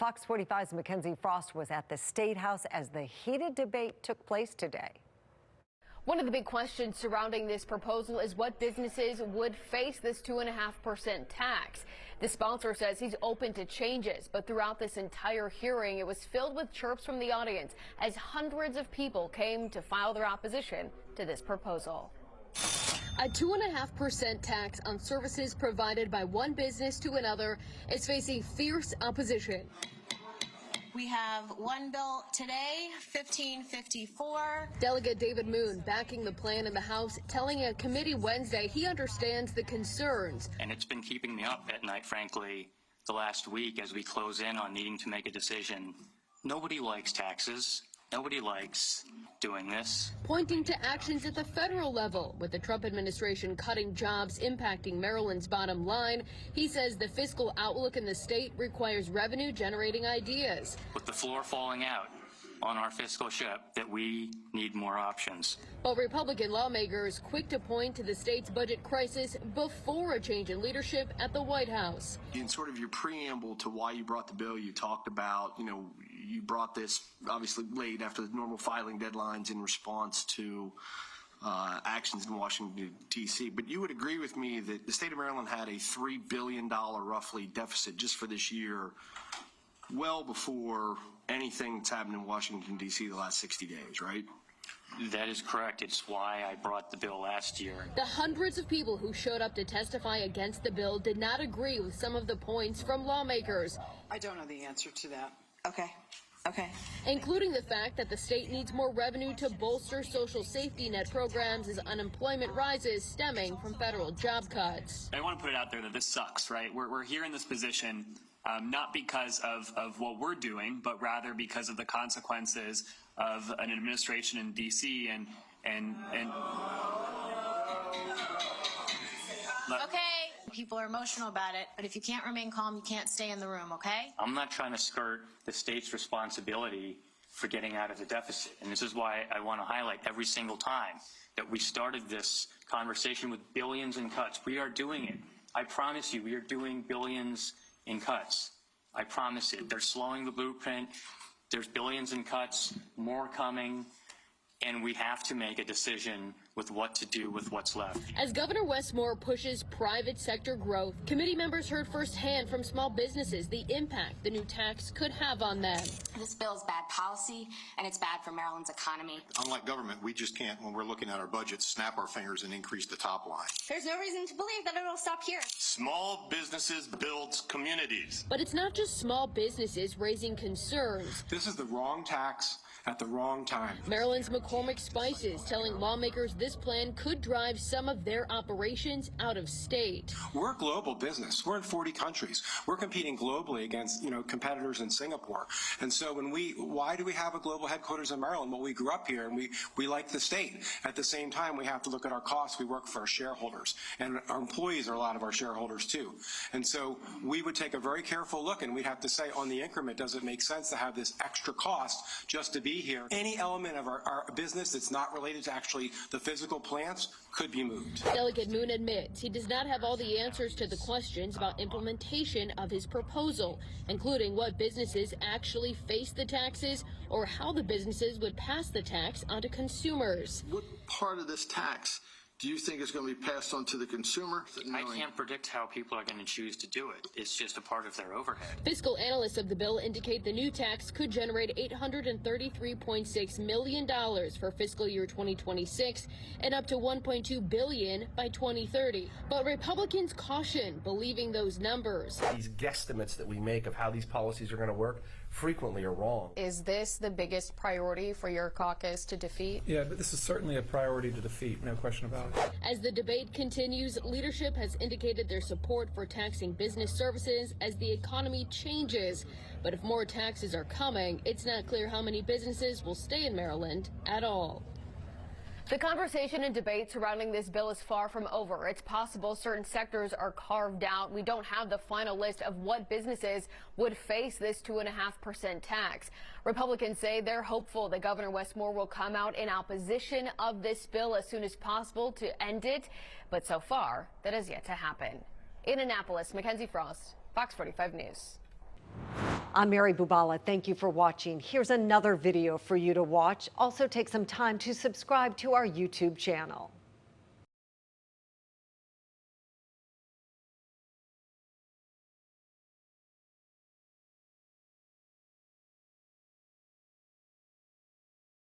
Fox 45's Mackenzie Frost was at the State House as the heated debate took place today. One of the big questions surrounding this proposal is what businesses would face this 2.5% tax. The sponsor says he's open to changes, but throughout this entire hearing, it was filled with chirps from the audience as hundreds of people came to file their opposition to this proposal. A 2.5% tax on services provided by one business to another is facing fierce opposition. We have one bill today, 1554. Delegate David Moon backing the plan in the House, telling a committee Wednesday he understands the concerns. And it's been keeping me up at night, frankly, the last week as we close in on needing to make a decision. Nobody likes taxes. Nobody likes doing this. Pointing to actions at the federal level, with the Trump administration cutting jobs impacting Maryland's bottom line, he says the fiscal outlook in the state requires revenue-generating ideas. With the floor falling out on our fiscal ship, that we need more options. But Republican lawmakers quick to point to the state's budget crisis before a change in leadership at the White House. In sort of your preamble to why you brought the bill, you talked about, you brought this obviously late after the normal filing deadlines in response to actions in Washington, D.C. But you would agree with me that the state of Maryland had a $3 billion roughly deficit just for this year, well before anything that's happened in Washington, D.C. the last 60 days, right? That is correct. It's why I brought the bill last year. The hundreds of people who showed up to testify against the bill did not agree with some of the points from lawmakers. I don't know the answer to that. Okay. Including the fact that the state needs more revenue to bolster social safety net programs as unemployment rises stemming from federal job cuts. I want to put it out there that this sucks, right? We're here in this position not because of what we're doing, but rather because of the consequences of an administration in D.C. and Okay. People are emotional about it, but if you can't remain calm, you can't stay in the room, okay? I'm not trying to skirt the state's responsibility for getting out of the deficit. And this is why I want to highlight every single time that we started this conversation with billions in cuts. We are doing it. I promise you, we are doing billions in cuts. I promise it. They're slowing the blueprint. There's billions in cuts, more coming. And we have to make a decision with what to do with what's left. As Governor Westmore pushes private sector growth, committee members heard firsthand from small businesses the impact the new tax could have on them. This bill is bad policy, and it's bad for Maryland's economy. Unlike government, we just can't, when we're looking at our budget, snap our fingers and increase the top line. There's no reason to believe that it'll stop here. Small businesses builds communities. But it's not just small businesses raising concerns. This is the wrong tax at the wrong time. Maryland's McCormick Spices telling lawmakers this plan could drive some of their operations out of state. We're a global business. We're in 40 countries. We're competing globally against, competitors in Singapore. And so why do we have a global headquarters in Maryland? Well, we grew up here and we like the state. At the same time, we have to look at our costs. We work for our shareholders, and our employees are a lot of our shareholders too. And so we would take a very careful look, and we'd have to say on the increment, does it make sense to have this extra cost just to be here? Any element of our business that's not related to actually the physical plants could be moved. Delegate Moon admits he does not have all the answers to the questions about implementation of his proposal, including what businesses actually face the taxes or how the businesses would pass the tax onto consumers. What part of this tax do you think is going to be passed on to the consumer? I can't predict how people are going to choose to do it. It's just a part of their overhead. Fiscal analysts of the bill indicate the new tax could generate $833.6 million for fiscal year 2026 and up to $1.2 billion by 2030. But Republicans caution believing those numbers. These guesstimates that we make of how these policies are going to work frequently are wrong. Is this the biggest priority for your caucus to defeat? Yeah, but this is certainly a priority to defeat, no question about it. As the debate continues, leadership has indicated their support for taxing business services as the economy changes. But if more taxes are coming, it's not clear how many businesses will stay in Maryland at all. The conversation and debate surrounding this bill is far from over. It's possible certain sectors are carved out. We don't have the final list of what businesses would face this 2.5% tax. Republicans say they're hopeful that Governor Westmore will come out in opposition of this bill as soon as possible to end it. But so far, that has yet to happen. In Annapolis, Mackenzie Frost, Fox 45 News. I'm Mary Bubala. Thank you for watching. Here's another video for you to watch. Also take some time to subscribe to our YouTube channel.